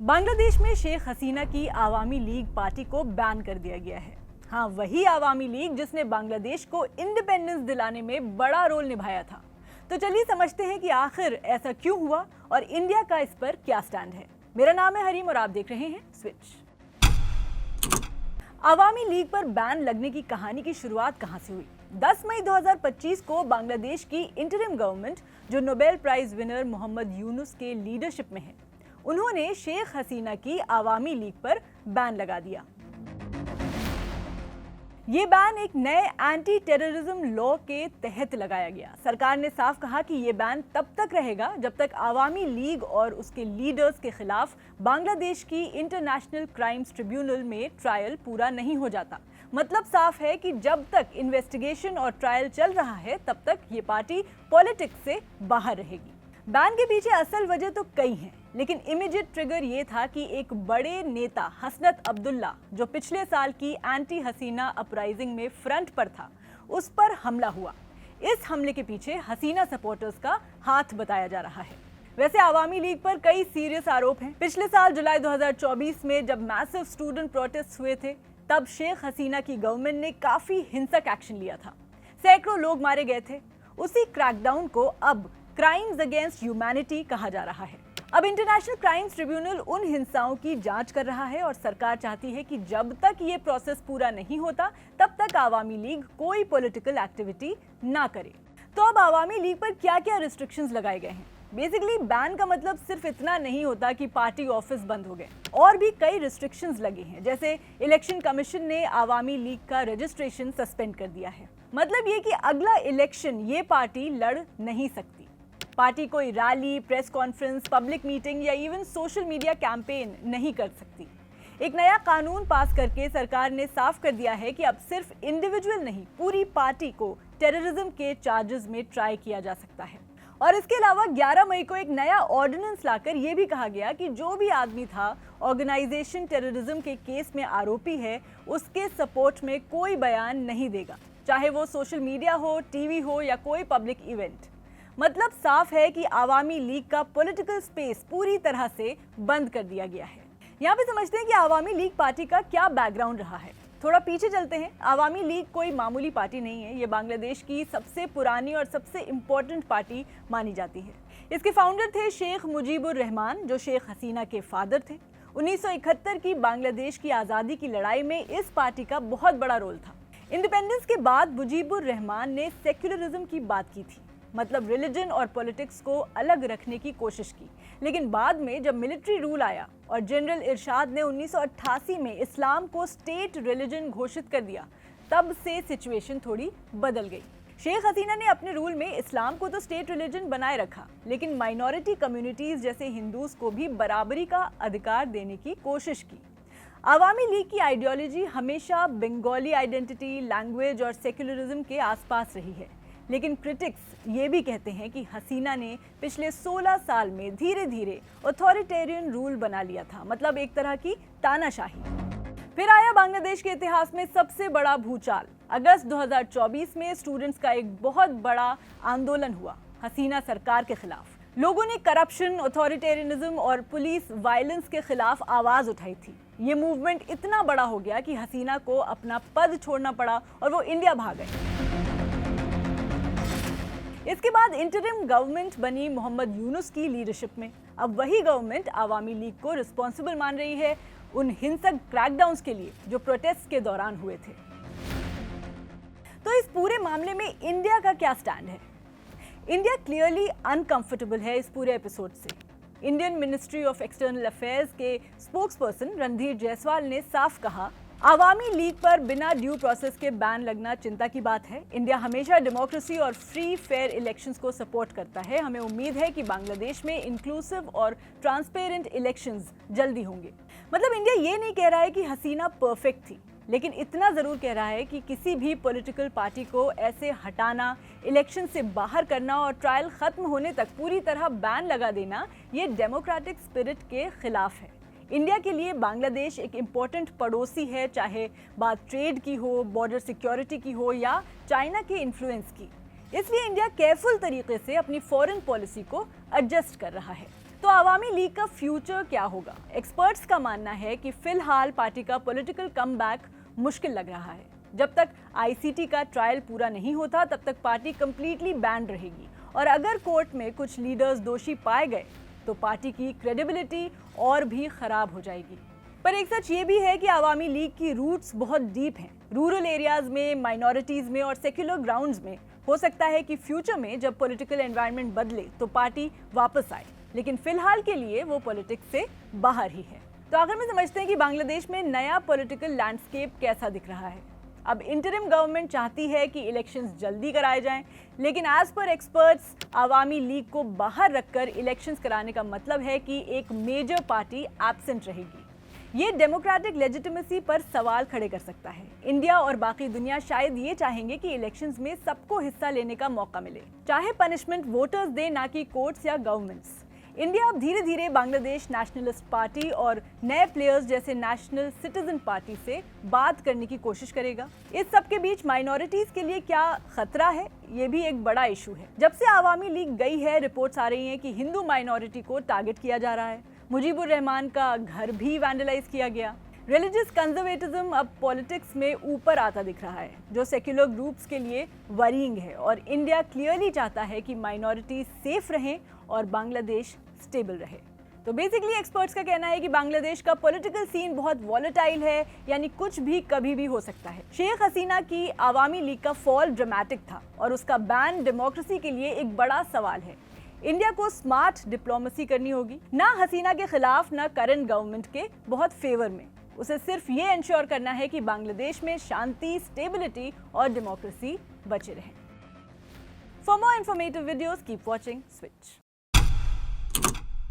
बांग्लादेश में शेख हसीना की Awami league party को बैन कर दिया गया है। हाँ, वही आवामी लीग जिसने बांग्लादेश को इंडिपेंडेंस दिलाने में बड़ा रोल निभाया था। तो चलिए समझते हैं कि आखिर ऐसा क्यों हुआ और इंडिया का इस पर क्या स्टैंड है। मेरा नाम है हरीम और आप देख रहे हैं स्विच। आवामी लीग पर बैन लगने की कहानी की शुरुआत कहां से हुई? 10 मई 2025 को बांग्लादेश की इंटरिम गवर्नमेंट, जो Nobel prize winner Muhammad Yunus के लीडरशिप में है, उन्होंने शेख हसीना की आवामी लीग पर बैन लगा दिया। ये बैन एक नए एंटी टेररिज्म लॉ के तहत लगाया गया। सरकार ने साफ कहा कि ये बैन तब तक रहेगा जब तक आवामी लीग और उसके लीडर्स के खिलाफ बांग्लादेश की इंटरनेशनल क्राइम्स ट्रिब्यूनल में ट्रायल पूरा नहीं हो जाता। मतलब साफ है कि जब तक इन्वेस्टिगेशन और ट्रायल चल रहा है तब तक ये पार्टी पॉलिटिक्स से बाहर रहेगी। बैन के पीछे असल वजह तो कई हैं, लेकिन इमीडिएट ट्रिगर ये था कि एक बड़े नेता हसनत अब्दुल्ला, जो पिछले साल की एंटी हसीना अपराइजिंग में फ्रंट पर था, उस पर हमला हुआ। इस हमले के पीछे हसीना सपोर्टर्स का हाथ बताया जा रहा है। वैसे आवामी लीग पर कई सीरियस आरोप हैं। पिछले साल जुलाई 2024 में जब मैसिव स्टूडेंट प्रोटेस्ट हुए थे, तब शेख हसीना की गवर्नमेंट ने काफी हिंसक एक्शन लिया था। सैकड़ों लोग मारे गए थे। उसी क्रैकडाउन को अब क्राइम्स अगेंस्ट ह्यूमैनिटी कहा जा रहा है। अब इंटरनेशनल क्राइम्स ट्रिब्यूनल उन हिंसाओं की जांच कर रहा है और सरकार चाहती है कि जब तक ये प्रोसेस पूरा नहीं होता तब तक आवामी लीग कोई पॉलिटिकल एक्टिविटी ना करे। तो अब आवामी लीग पर क्या क्या रिस्ट्रिक्शंस लगाए गए हैं? बेसिकली बैन का मतलब सिर्फ इतना नहीं होता कि पार्टी ऑफिस बंद हो गए, और भी कई रिस्ट्रिक्शंस लगे हैं। जैसे इलेक्शन कमीशन ने आवामी लीग का रजिस्ट्रेशन सस्पेंड कर दिया है। मतलब ये कि अगला इलेक्शन ये पार्टी लड़ नहीं सकती। पार्टी कोई rally, press conference, public meeting या इवन सोशल मीडिया कैंपेन नहीं कर सकती। एक नया कानून पास करके सरकार ने साफ कर दिया है कि अब सिर्फ इंडिविजुअल नहीं, पूरी पार्टी को टेररिज्म के चार्जेस में ट्राई किया जा सकता है। और इसके अलावा 11 मई को एक नया ऑर्डिनेंस लाकर यह भी कहा गया कि जो भी आदमी था ऑर्गेनाइजेशन टेररिज्म के केस में आरोपी है, उसके सपोर्ट में कोई बयान नहीं देगा, चाहे वो सोशल मीडिया हो, टीवी हो या कोई पब्लिक इवेंट। मतलब साफ है कि आवामी लीग का पॉलिटिकल स्पेस पूरी तरह से बंद कर दिया गया है। यहाँ पे समझते हैं कि आवामी लीग पार्टी का क्या बैकग्राउंड रहा है। थोड़ा पीछे चलते हैं। आवामी लीग कोई मामूली पार्टी नहीं है। ये बांग्लादेश की सबसे पुरानी और सबसे इम्पोर्टेंट पार्टी मानी जाती है। इसके फाउंडर थे शेख मुजीबुर रहमान, जो शेख हसीना के फादर थे। 1971 की बांग्लादेश की आज़ादी की लड़ाई में इस पार्टी का बहुत बड़ा रोल था। इंडिपेंडेंस के बाद मुजीबुर रहमान ने सेक्युलरिज्म की बात की थी, मतलब रिलीजन और पॉलिटिक्स को अलग रखने की कोशिश की। लेकिन बाद में जब मिलिट्री रूल आया और जनरल इरशाद ने 1988 में इस्लाम को स्टेट रिलीजन घोषित कर दिया, तब से सिचुएशन थोड़ी बदल गई। शेख हसीना ने अपने रूल में इस्लाम को तो स्टेट रिलीजन बनाए रखा, लेकिन माइनॉरिटी कम्युनिटीज जैसे हिंदूज को भी बराबरी का अधिकार देने की कोशिश की। आवामी लीग की आइडियोलॉजी हमेशा बंगाली आइडेंटिटी, लैंग्वेज और सेक्युलरिज्म के आसपास रही है। लेकिन क्रिटिक्स ये भी कहते हैं कि हसीना ने पिछले 16 साल में धीरे धीरे ऑथोरिटेरियन रूल बना लिया था, मतलब एक तरह की तानाशाही। फिर आया बांग्लादेश के इतिहास में सबसे बड़ा भूचाल। अगस्त 2024 में स्टूडेंट्स का एक बहुत बड़ा आंदोलन हुआ हसीना सरकार के खिलाफ। लोगों ने करप्शन, ऑथोरिटेरियनिज्म और पुलिस वायलेंस के खिलाफ आवाज उठाई थी। ये मूवमेंट इतना बड़ा हो गया कि हसीना को अपना पद छोड़ना पड़ा और वो इंडिया भाग गए। इसके बाद इंटरिम गवर्नमेंट बनी मोहम्मद यूनुस की लीडरशिप में। अब वही गवर्नमेंट आवामी लीग को रिस्पॉन्सिबल मान रही है उन हिंसक क्रैकडाउन्स के लिए जो प्रोटेस्ट के दौरान हुए थे। तो इस पूरे मामले में इंडिया का क्या स्टैंड है? इंडिया क्लियरली अनकंफर्टेबल है इस पूरे एपिसोड से। Indian ministry of external affairs के स्पोक्सपर्सन रणधीर जायसवाल ने साफ कहा, आवामी लीग पर बिना ड्यू प्रोसेस के बैन लगना चिंता की बात है। इंडिया हमेशा डेमोक्रेसी और फ्री फेयर इलेक्शंस को सपोर्ट करता है। हमें उम्मीद है कि बांग्लादेश में इंक्लूसिव और ट्रांसपेरेंट इलेक्शंस जल्दी होंगे। मतलब इंडिया ये नहीं कह रहा है कि हसीना परफेक्ट थी, लेकिन इतना जरूर कह रहा है कि किसी भी पॉलिटिकल पार्टी को ऐसे हटाना, इलेक्शन से बाहर करना और ट्रायल खत्म होने तक पूरी तरह बैन लगा देना, ये डेमोक्रेटिक स्पिरिट के खिलाफ है। इंडिया के लिए बांग्लादेश एक इम्पोर्टेंट पड़ोसी है, चाहे बात ट्रेड की हो, बॉर्डर सिक्योरिटी की हो या चाइना के इन्फ्लुएंस की। इसलिए इंडिया केयरफुल तरीके से अपनी फॉरेन पॉलिसी को एडजस्ट कर रहा है। तो अवामी लीग का फ्यूचर क्या होगा? एक्सपर्ट्स का मानना है कि फिलहाल पार्टी का पॉलिटिकल कमबैक मुश्किल लग रहा है। जब तक आईसीटी का ट्रायल पूरा नहीं होता तब तक पार्टी कंप्लीटली बैंड रहेगी और अगर कोर्ट में कुछ लीडर्स दोषी पाए गए तो पार्टी की क्रेडिबिलिटी और भी खराब हो जाएगी। पर एक सच ये भी है कि अवामी लीग की रूट्स बहुत डीप हैं। रूरल एरियाज में, माइनॉरिटीज में और सेक्युलर ग्राउंड्स में। हो सकता है कि फ्यूचर में जब पॉलिटिकल एनवायरनमेंट बदले तो पार्टी वापस आए, लेकिन फिलहाल के लिए वो पॉलिटिक्स से बाहर ही है। तो आखिर में समझते हैं कि बांग्लादेश में नया पॉलिटिकल लैंडस्केप कैसा दिख रहा है। अब इंटरिम गवर्नमेंट चाहती है कि इलेक्शंस जल्दी कराए जाएं, लेकिन एज पर एक्सपर्ट्स अवामी लीग को बाहर रखकर इलेक्शंस कराने का मतलब है कि एक मेजर पार्टी एब्सेंट रहेगी। ये डेमोक्रेटिक लेजिटिमेसी पर सवाल खड़े कर सकता है। इंडिया और बाकी दुनिया शायद ये चाहेंगे कि इलेक्शंस में सबको हिस्सा लेने का मौका मिले, चाहे पनिशमेंट वोटर्स दे, ना कि कोर्ट्स या गवर्नमेंट्स। इंडिया अब धीरे धीरे बांग्लादेश नेशनलिस्ट पार्टी और नए प्लेयर्स जैसे नेशनल सिटीजन पार्टी से बात करने की कोशिश करेगा। इस सब के बीच माइनॉरिटीज के लिए क्या खतरा है, ये भी एक बड़ा इशू है। जब से अवामी लीग गई है, रिपोर्ट्स आ रही हैं कि हिंदू माइनॉरिटी को टारगेट किया जा रहा है। मुजीबुर रहमान का घर भी वैंडलाइज किया गया। रिलीजियस कंजर्वेटिज्म अब पॉलिटिक्स में ऊपर आता दिख रहा है, जो सेक्युलर ग्रुप्स के लिए वरीइंग है। और इंडिया क्लियरली चाहता है कि माइनॉरिटीज सेफ रहें और बांग्लादेश स्टेबल रहे। तो बेसिकली एक्सपर्ट्स का कहना है कि बांग्लादेश का पॉलिटिकल सीन बहुत वॉलेटाइल है, यानी कुछ भी कभी भी हो सकता है। शेख हसीना की अवामी लीग का फॉल ड्रामेटिक था और उसका बैन डेमोक्रेसी के लिए एक बड़ा सवाल है। इंडिया को स्मार्ट डिप्लोमेसी करनी होगी, ना हसीना के खिलाफ ना करंट गवर्नमेंट के बहुत फेवर में। उसे सिर्फ ये इंश्योर करना है कि बांग्लादेश में शांति, स्टेबिलिटी और डेमोक्रेसी बचे रहे। For more informative videos keep watching switch.